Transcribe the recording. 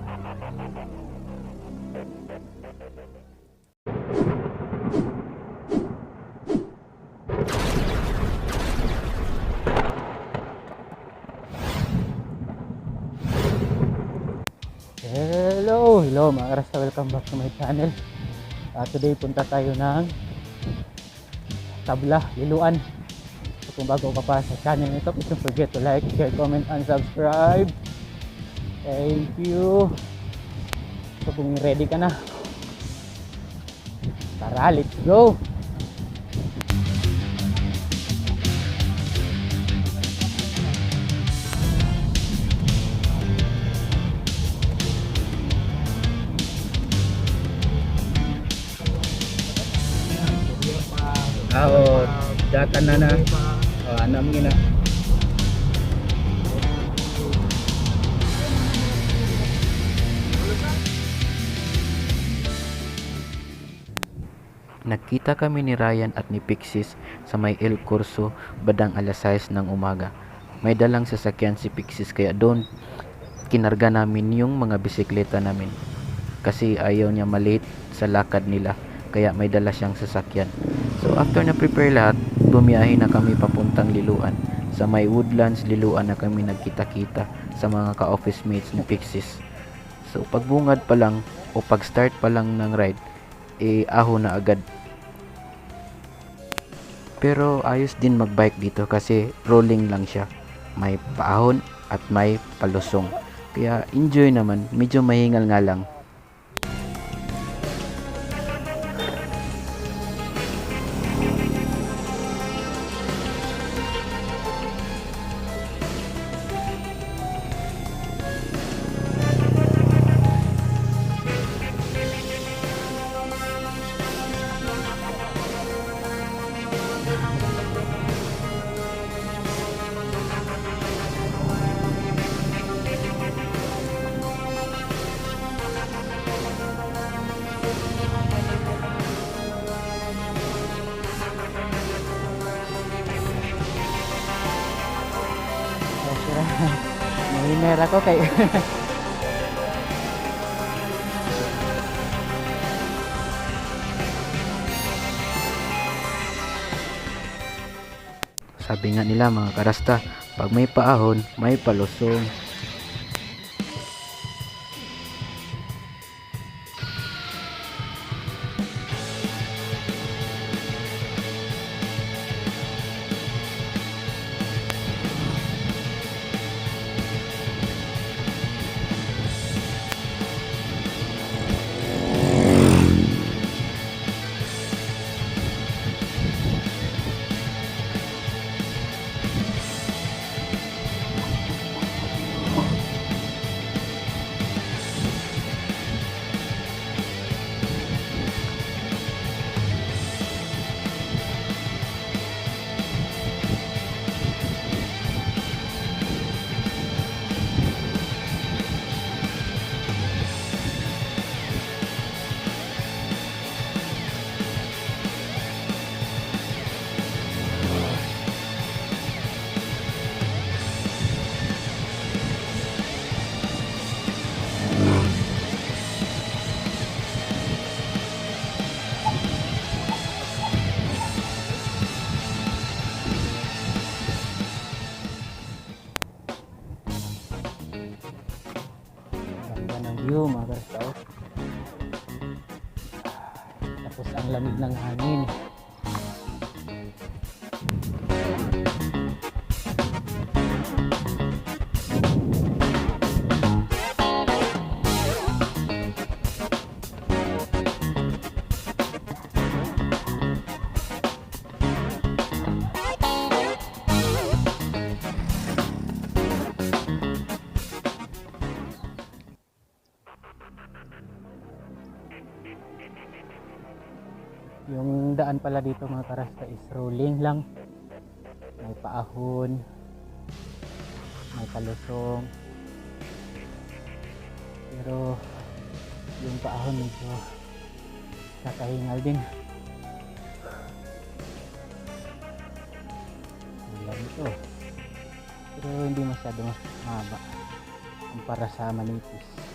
Hello mga karasta, welcome back to my channel. Today punta tayo ng Tabla, Liloan. So kung bago ka pa sa channel nito, please don't forget to like, share, comment, and subscribe. Thank you. So kung ready ka na, tara, let's go. Data na na. Anam gina. Nagkita kami ni Ryan at ni Pixis sa may El Corso badang alas 6 ng umaga. May dalang sasakyan si Pixis kaya doon kinarga namin yung mga bisikleta namin. Kasi ayaw niya malate sa lakad nila kaya may dala siyang sasakyan. So after na prepare lahat, bumiyahe na kami papuntang Liloan. Sa may Woodlands, Liloan na kami nagkita-kita sa mga ka-office mates ni Pixis. So pagbungad pa lang o pag-start pa lang ng ride, ahon na agad. Pero ayos din magbike dito kasi rolling lang siya. May paahon at may palusong. Kaya enjoy naman, medyo mahingal nga lang. Mahiner ako kay Sabi nga nila mga karasta, pag may paahon, may palusong. view mga karasta. Tapos ang lamig ng hangin. Yung daan pala dito mga karasta is rolling lang. May paahon, may palusong. Pero yung paahon medyo kakahingal din. Alam ito. Pero hindi masyado mahaba kumpara sa manipis.